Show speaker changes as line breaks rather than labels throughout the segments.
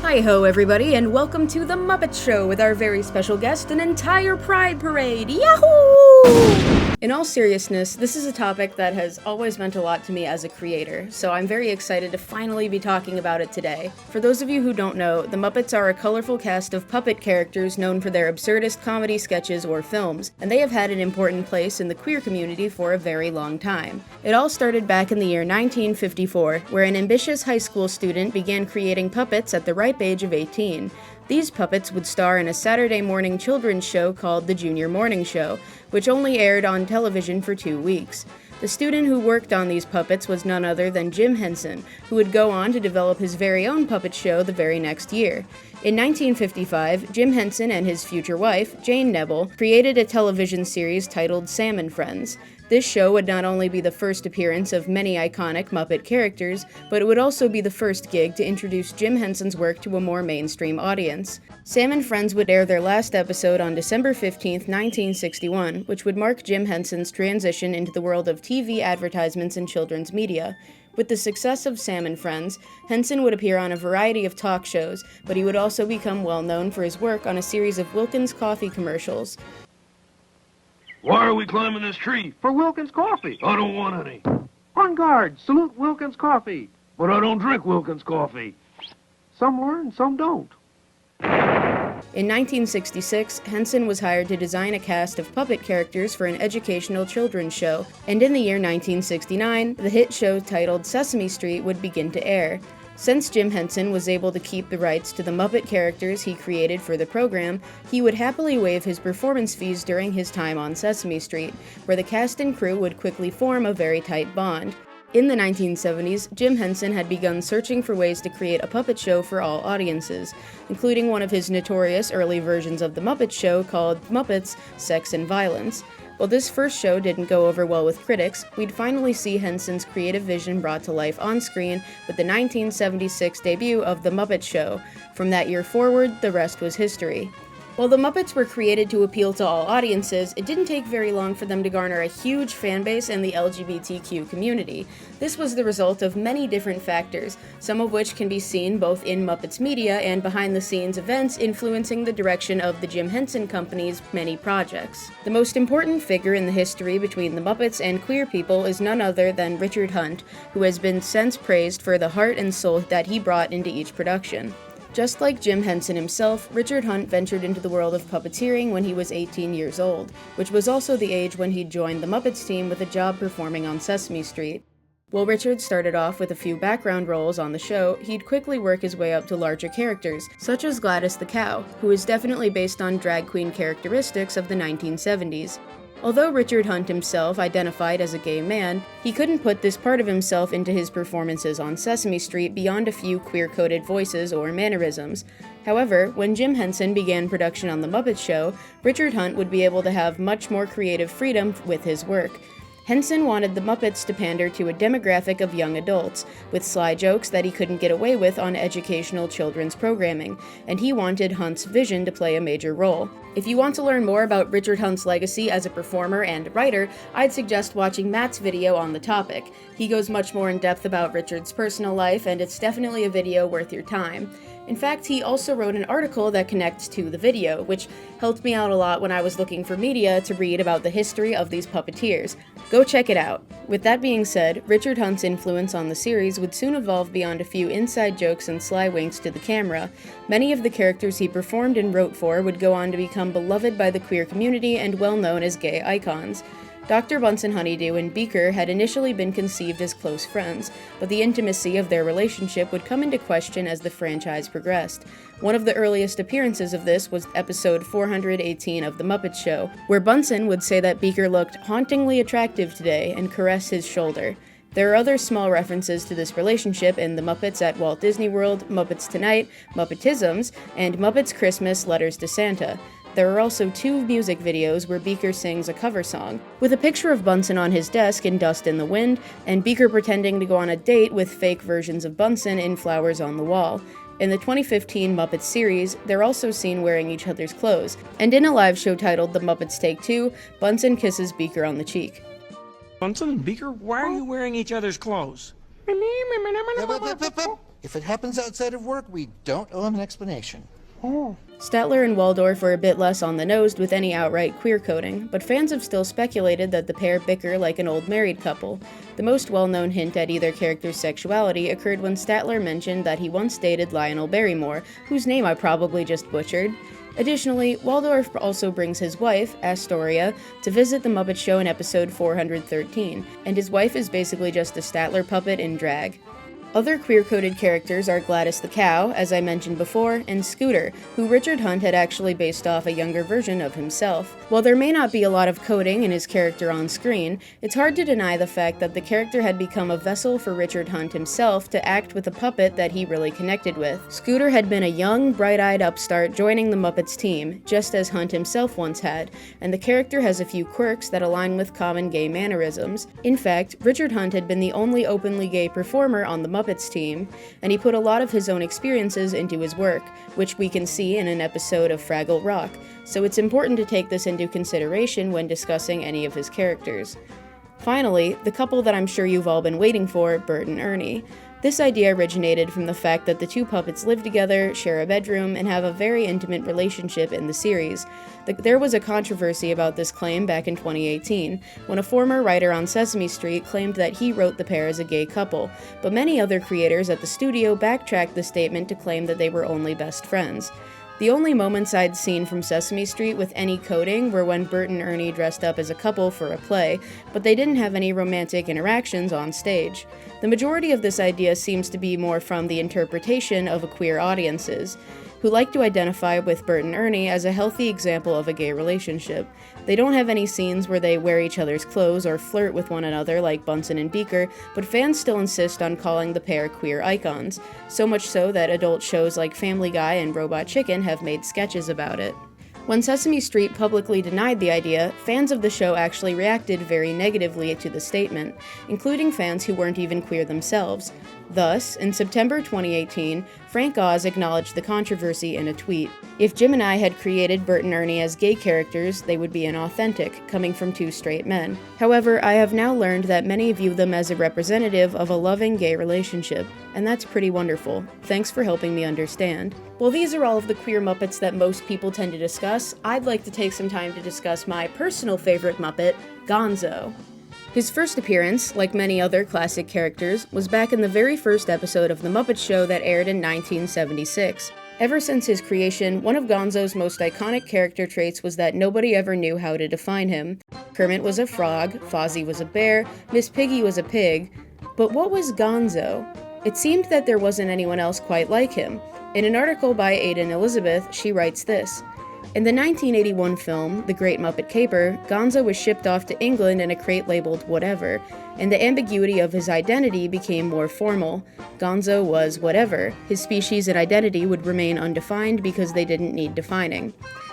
Hi-ho, everybody, and welcome to The Muppet Show with our very special guest, an entire Pride Parade! Yahoo! In all seriousness, this is a topic that has always meant a lot to me as a creator, so I'm very excited to finally be talking about it today. For those of you who don't know, the Muppets are a colorful cast of puppet characters known for their absurdist comedy sketches or films, and they have had an important place in the queer community for a very long time. It all started back in the year 1954, where an ambitious high school student began creating puppets at the ripe age of 18. These puppets would star in a Saturday morning children's show called The Junior Morning Show, which only aired on television for 2 weeks. The student who worked on these puppets was none other than Jim Henson, who would go on to develop his very own puppet show the very next year. In 1955, Jim Henson and his future wife, Jane Nebel, created a television series titled Sam and Friends. This show would not only be the first appearance of many iconic Muppet characters, but it would also be the first gig to introduce Jim Henson's work to a more mainstream audience. Sam and Friends would air their last episode on December 15, 1961, which would mark Jim Henson's transition into the world of TV advertisements and children's media. With the success of Sam and Friends, Henson would appear on a variety of talk shows, but he would also become well known for his work on a series of Wilkins coffee commercials.
Why are we climbing this tree?
For Wilkins coffee.
I don't want any.
On guard, salute Wilkins coffee.
But I don't drink Wilkins coffee.
Some learn, some don't.
In 1966, Henson was hired to design a cast of puppet characters for an educational children's show, and in the year 1969, the hit show titled Sesame Street would begin to air. Since Jim Henson was able to keep the rights to the Muppet characters he created for the program, he would happily waive his performance fees during his time on Sesame Street, where the cast and crew would quickly form a very tight bond. In the 1970s, Jim Henson had begun searching for ways to create a puppet show for all audiences, including one of his notorious early versions of The Muppet Show called Muppets Sex and Violence. While this first show didn't go over well with critics, we'd finally see Henson's creative vision brought to life on screen with the 1976 debut of The Muppet Show. From that year forward, the rest was history. While the Muppets were created to appeal to all audiences, it didn't take very long for them to garner a huge fanbase in the LGBTQ community. This was the result of many different factors, some of which can be seen both in Muppets media and behind-the-scenes events influencing the direction of the Jim Henson Company's many projects. The most important figure in the history between the Muppets and queer people is none other than Richard Hunt, who has been since praised for the heart and soul that he brought into each production. Just like Jim Henson himself, Richard Hunt ventured into the world of puppeteering when he was 18 years old, which was also the age when he joined the Muppets team with a job performing on Sesame Street. While Richard started off with a few background roles on the show, he'd quickly work his way up to larger characters, such as Gladys the Cow, who is definitely based on drag queen characteristics of the 1970s. Although Richard Hunt himself identified as a gay man, he couldn't put this part of himself into his performances on Sesame Street beyond a few queer-coded voices or mannerisms. However, when Jim Henson began production on The Muppet Show, Richard Hunt would be able to have much more creative freedom with his work. Henson wanted the Muppets to pander to a demographic of young adults, with sly jokes that he couldn't get away with on educational children's programming, and he wanted Hunt's vision to play a major role. If you want to learn more about Richard Hunt's legacy as a performer and writer, I'd suggest watching Matt's video on the topic. He goes much more in depth about Richard's personal life, and it's definitely a video worth your time. In fact, he also wrote an article that connects to the video, which helped me out a lot when I was looking for media to read about the history of these puppeteers. Go check it out. With that being said, Richard Hunt's influence on the series would soon evolve beyond a few inside jokes and sly winks to the camera. Many of the characters he performed and wrote for would go on to become beloved by the queer community and well known as gay icons. Dr. Bunsen Honeydew and Beaker had initially been conceived as close friends, but the intimacy of their relationship would come into question as the franchise progressed. One of the earliest appearances of this was episode 418 of The Muppet Show, where Bunsen would say that Beaker looked hauntingly attractive today and caress his shoulder. There are other small references to this relationship in The Muppets at Walt Disney World, Muppets Tonight, Muppetisms, and Muppets Christmas Letters to Santa. There are also 2 music videos where Beaker sings a cover song, with a picture of Bunsen on his desk in Dust in the Wind, and Beaker pretending to go on a date with fake versions of Bunsen in Flowers on the Wall. In the 2015 Muppets series, they're also seen wearing each other's clothes, and in a live show titled The Muppets Take Two, Bunsen kisses Beaker on the cheek.
Bunsen and Beaker, why are you wearing each other's clothes? If it happens outside of work, we don't owe him an explanation.
Statler and Waldorf were a bit less on the nose with any outright queer coding, but fans have still speculated that the pair bicker like an old married couple. The most well-known hint at either character's sexuality occurred when Statler mentioned that he once dated Lionel Barrymore, whose name I probably just butchered. Additionally, Waldorf also brings his wife, Astoria, to visit the Muppet Show in episode 413, and his wife is basically just a Statler puppet in drag. Other queer-coded characters are Gladys the Cow, as I mentioned before, and Scooter, who Richard Hunt had actually based off a younger version of himself. While there may not be a lot of coding in his character on screen, it's hard to deny the fact that the character had become a vessel for Richard Hunt himself to act with a puppet that he really connected with. Scooter had been a young, bright-eyed upstart joining the Muppets team, just as Hunt himself once had, and the character has a few quirks that align with common gay mannerisms. In fact, Richard Hunt had been the only openly gay performer on the Muppets team, and he put a lot of his own experiences into his work, which we can see in an episode of Fraggle Rock, so it's important to take this into consideration when discussing any of his characters. Finally, the couple that I'm sure you've all been waiting for, Bert and Ernie. This idea originated from the fact that the two puppets live together, share a bedroom, and have a very intimate relationship in the series. There was a controversy about this claim back in 2018, when a former writer on Sesame Street claimed that he wrote the pair as a gay couple, but many other creators at the studio backtracked the statement to claim that they were only best friends. The only moments I'd seen from Sesame Street with any coding were when Bert and Ernie dressed up as a couple for a play, but they didn't have any romantic interactions on stage. The majority of this idea seems to be more from the interpretation of queer audiences, who like to identify with Bert and Ernie as a healthy example of a gay relationship. They don't have any scenes where they wear each other's clothes or flirt with one another like Bunsen and Beaker, but fans still insist on calling the pair queer icons, so much so that adult shows like Family Guy and Robot Chicken have made sketches about it. When Sesame Street publicly denied the idea, fans of the show actually reacted very negatively to the statement, including fans who weren't even queer themselves. Thus, in September 2018, Frank Oz acknowledged the controversy in a tweet. If Jim and I had created Bert and Ernie as gay characters, they would be inauthentic, coming from two straight men. However, I have now learned that many view them as a representative of a loving gay relationship, and that's pretty wonderful. Thanks for helping me understand. Well, these are all of the queer Muppets that most people tend to discuss. I'd like to take some time to discuss my personal favorite Muppet, Gonzo. His first appearance, like many other classic characters, was back in the very first episode of The Muppet Show that aired in 1976. Ever since his creation, one of Gonzo's most iconic character traits was that nobody ever knew how to define him. Kermit was a frog, Fozzie was a bear, Miss Piggy was a pig. But what was Gonzo? It seemed that there wasn't anyone else quite like him. In an article by Aidan Elizabeth, she writes this: in the 1981 film, The Great Muppet Caper, Gonzo was shipped off to England in a crate labeled whatever, and the ambiguity of his identity became more formal. Gonzo was whatever. His species and identity would remain undefined because they didn't need defining.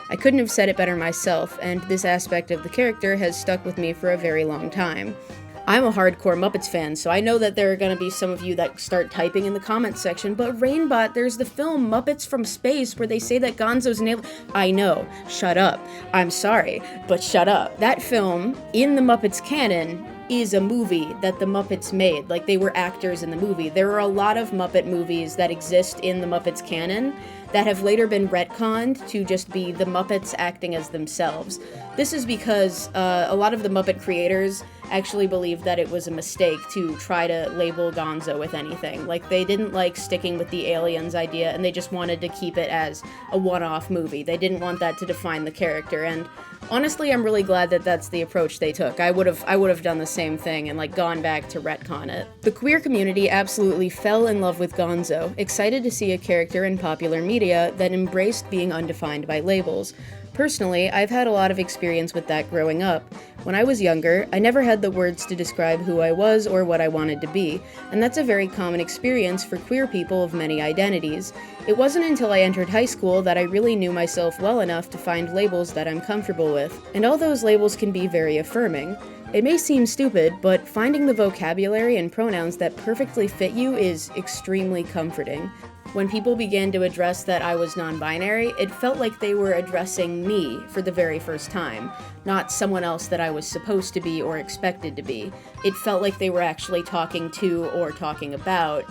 I couldn't have said it better myself, and this aspect of the character has stuck with me for a very long time. I'm a hardcore Muppets fan, so I know that there are going to be some of you that start typing in the comments section, but Rainbott, there's the film Muppets from Space where they say that Gonzo's nailed. I know. Shut up. I'm sorry, but shut up. That film, in the Muppets canon, is a movie that the Muppets made. Like, they were actors in the movie. There are a lot of Muppet movies that exist in the Muppets canon that have later been retconned to just be the Muppets acting as themselves. This is because a lot of the Muppet creators actually believed that it was a mistake to try to label Gonzo with anything. Like, they didn't like sticking with the aliens idea, and they just wanted to keep it as a one-off movie. They didn't want that to define the character, and honestly, I'm really glad that that's the approach they took. I would have done the same thing and gone back to retcon it. The queer community absolutely fell in love with Gonzo, excited to see a character in popular media that embraced being undefined by labels. Personally, I've had a lot of experience with that growing up. When I was younger, I never had the words to describe who I was or what I wanted to be, and that's a very common experience for queer people of many identities. It wasn't until I entered high school that I really knew myself well enough to find labels that I'm comfortable with, and all those labels can be very affirming. It may seem stupid, but finding the vocabulary and pronouns that perfectly fit you is extremely comforting. When people began to address that I was non-binary, it felt like they were addressing me for the very first time, not someone else that I was supposed to be or expected to be. It felt like they were actually talking to or talking about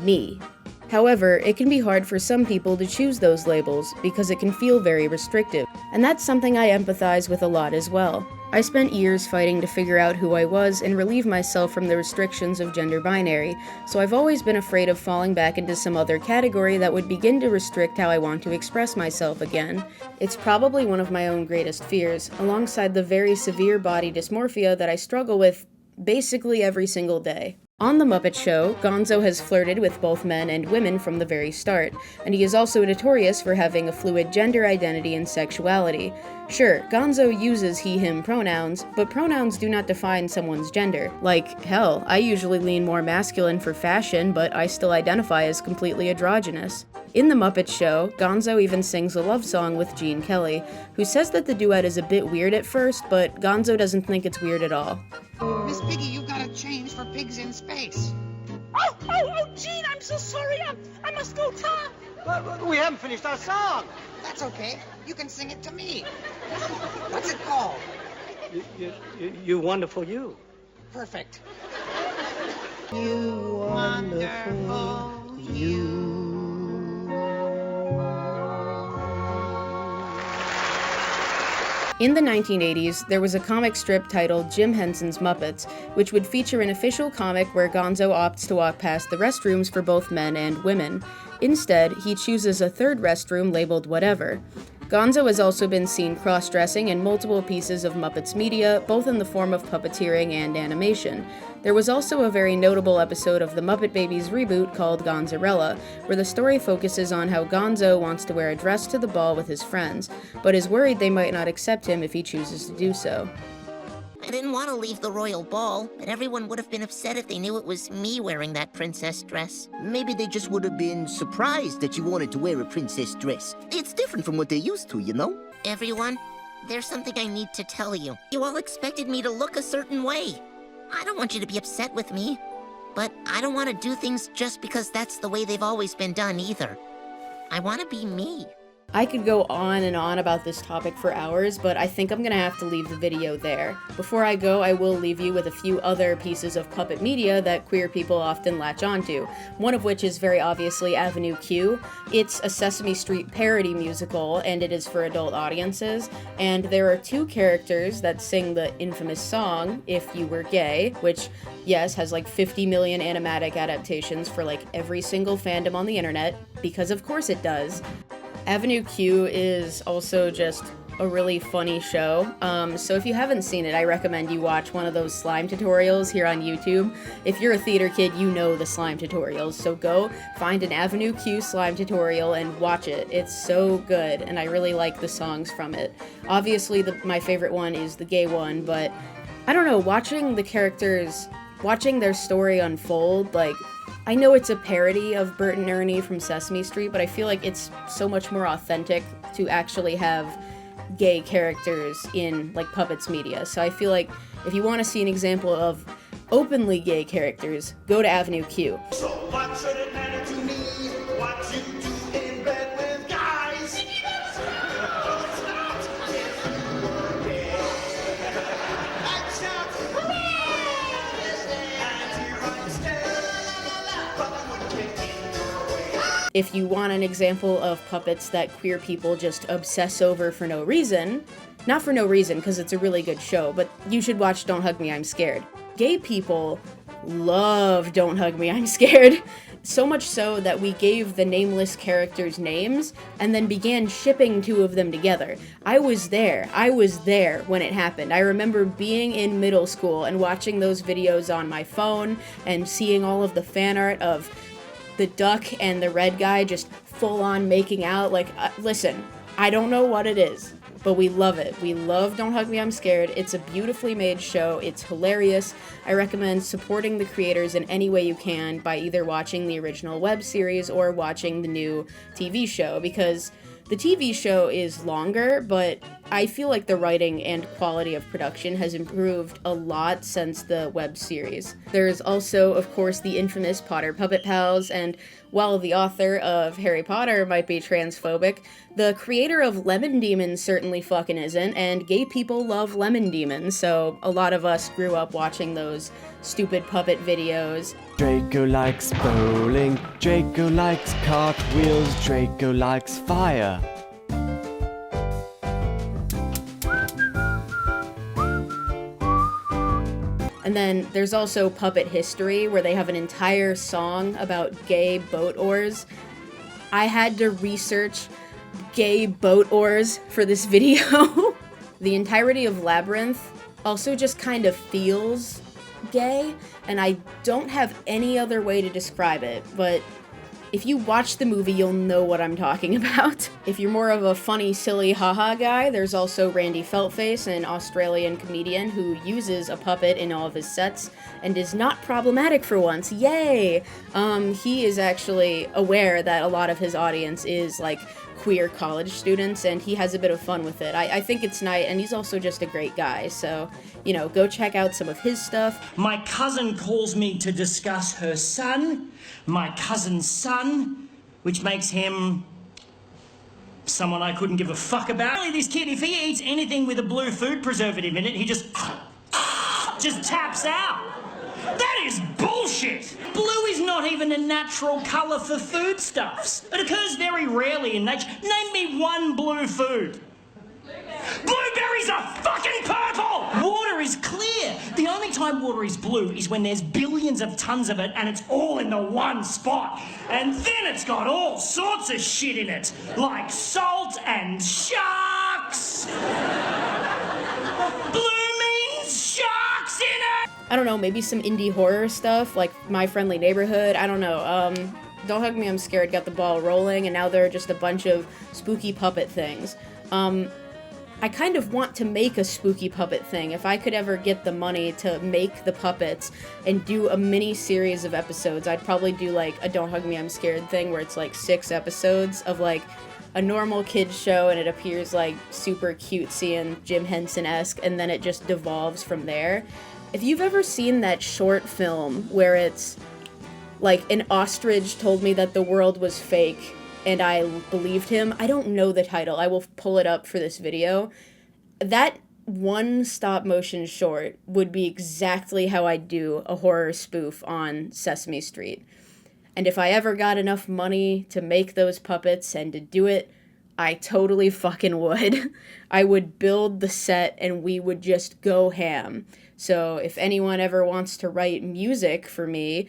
me. However, it can be hard for some people to choose those labels because it can feel very restrictive, and that's something I empathize with a lot as well. I spent years fighting to figure out who I was and relieve myself from the restrictions of gender binary, so I've always been afraid of falling back into some other category that would begin to restrict how I want to express myself again. It's probably one of my own greatest fears, alongside the very severe body dysmorphia that I struggle with basically every single day. On The Muppet Show, Gonzo has flirted with both men and women from the very start, and he is also notorious for having a fluid gender identity and sexuality. Sure, Gonzo uses he/him pronouns, but pronouns do not define someone's gender. Like, hell, I usually lean more masculine for fashion, but I still identify as completely androgynous. In The Muppet Show, Gonzo even sings a love song with Gene Kelly, who says that the duet is a bit weird at first, but Gonzo doesn't think it's weird at all.
Miss Piggy, you've got to change for Pigs in Space.
Oh, Gene, I'm so sorry. I must go talk.
We haven't finished our song.
That's okay. You can sing it to me. What's it called?
You wonderful you.
Perfect.
You
Wonderful you.
In the 1980s, there was a comic strip titled Jim Henson's Muppets, which would feature an official comic where Gonzo opts to walk past the restrooms for both men and women. Instead, he chooses a third restroom labeled whatever. Gonzo has also been seen cross-dressing in multiple pieces of Muppets media, both in the form of puppeteering and animation. There was also a very notable episode of the Muppet Babies reboot called Gonzarella, where the story focuses on how Gonzo wants to wear a dress to the ball with his friends, but is worried they might not accept him if he chooses to do so.
I didn't want to leave the royal ball, but everyone would have been upset if they knew it was me wearing that princess dress.
Maybe they just would have been surprised that you wanted to wear a princess dress. It's different from what they're used to, you know?
Everyone, there's something I need to tell you. You all expected me to look a certain way. I don't want you to be upset with me, but I don't want to do things just because that's the way they've always been done either. I want to be me.
I could go on and on about this topic for hours, but I think I'm gonna have to leave the video there. Before I go, I will leave you with a few other pieces of puppet media that queer people often latch onto, one of which is very obviously Avenue Q. It's a Sesame Street parody musical, and it is for adult audiences, and there are two characters that sing the infamous song, If You Were Gay, which, yes, has like 50 million animatic adaptations for like every single fandom on the internet, because of course it does. Avenue Q is also just a really funny show, so if you haven't seen it, I recommend you watch one of those slime tutorials here on YouTube. If you're a theater kid, you know the slime tutorials, so go find an Avenue Q slime tutorial and watch it. It's so good, and I really like the songs from it. Obviously, my favorite one is the gay one, but I don't know, watching the characters, watching their story unfold, like, I know it's a parody of Bert and Ernie from Sesame Street, but I feel like it's so much more authentic to actually have gay characters in, like, puppets media. So I feel like if you want to see an example of openly gay characters, go to Avenue Q.
So what should it matter to me what you do in bed with guys?
If you want an example of puppets that queer people just obsess over for no reason, not for no reason because it's a really good show, but you should watch Don't Hug Me, I'm Scared. Gay people love Don't Hug Me, I'm Scared. So much so that we gave the nameless characters names and then began shipping two of them together. I was there when it happened. I remember being in middle school and watching those videos on my phone and seeing all of the fan art of the duck and the red guy just full on making out. Like, listen, I don't know what it is, but we love it. We love Don't Hug Me, I'm Scared. It's a beautifully made show. It's hilarious. I recommend supporting the creators in any way you can by either watching the original web series or watching the new TV show, because the TV show is longer, but I feel like the writing and quality of production has improved a lot since the web series. There's also, of course, the infamous Potter Puppet Pals, and while the author of Harry Potter might be transphobic, the creator of Lemon Demon certainly fucking isn't, and gay people love Lemon Demon, so a lot of us grew up watching those stupid puppet videos.
Draco likes bowling, Draco likes cartwheels, Draco likes fire.
And then there's also Puppet History, where they have an entire song about gay boat oars. I had to research gay boat oars for this video. The entirety of Labyrinth also just kind of feels gay, and I don't have any other way to describe it, but if you watch the movie, you'll know what I'm talking about. If you're more of a funny, silly, haha guy, there's also Randy Feltface, an Australian comedian who uses a puppet in all of his sets and is not problematic for once. Yay! He is actually aware that a lot of his audience is, like, queer college students, and he has a bit of fun with it. I think it's nice, and he's also just a great guy, so, you know, go check out some of his stuff.
My cousin calls me to discuss her son, my cousin's son, which makes him someone I couldn't give a fuck about. This kid, if he eats anything with a blue food preservative in it, he just taps out. That is bullshit! Blue is not even a natural colour for foodstuffs. It occurs very rarely in nature. Name me one blue food. Blueberries are fucking purple! Water is clear. The only time water is blue is when there's billions of tons of it and it's all in the one spot. And then it's got all sorts of shit in it, like salt and sharks. Blue means sharks in it!
I don't know, maybe some indie horror stuff, like My Friendly Neighborhood, I don't know. Don't Hug Me, I'm Scared got the ball rolling, and now there are just a bunch of spooky puppet things. I kind of want to make a spooky puppet thing. If I could ever get the money to make the puppets and do a mini series of episodes, I'd probably do like a Don't Hug Me, I'm Scared thing where it's like 6 episodes of like a normal kids show and it appears like super cutesy and Jim Henson-esque, and then it just devolves from there. If you've ever seen that short film where it's like an ostrich told me that the world was fake and I believed him, I don't know the title, I will pull it up for this video. That one stop motion short would be exactly how I'd do a horror spoof on Sesame Street. And if I ever got enough money to make those puppets and to do it, I totally fucking would. I would build the set and we would just go ham. So if anyone ever wants to write music for me,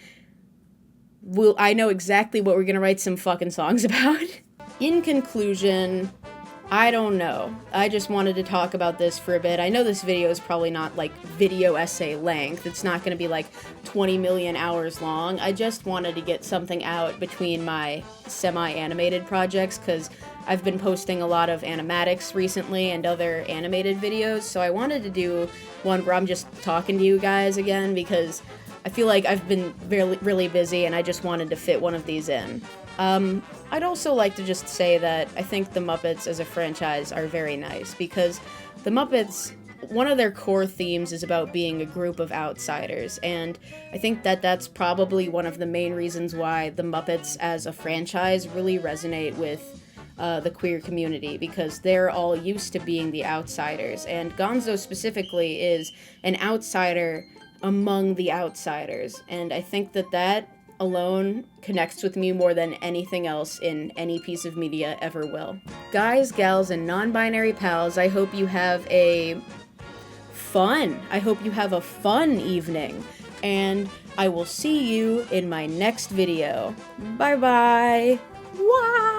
I know exactly what we're gonna write some fucking songs about. In conclusion, I don't know. I just wanted to talk about this for a bit. I know this video is probably not like video essay length. It's not gonna be like 20 million hours long. I just wanted to get something out between my semi-animated projects because I've been posting a lot of animatics recently and other animated videos, so I wanted to do one where I'm just talking to you guys again because I feel like I've been really busy and I just wanted to fit one of these in. I'd also like to just say that I think the Muppets as a franchise are very nice because the Muppets, one of their core themes is about being a group of outsiders, and I think that that's probably one of the main reasons why the Muppets as a franchise really resonate with the queer community, because they're all used to being the outsiders, and Gonzo specifically is an outsider among the outsiders, and I think that that alone connects with me more than anything else in any piece of media ever will. Guys, gals, and non-binary pals, I hope you have a fun evening, and I will see you in my next video. Bye bye! Wow!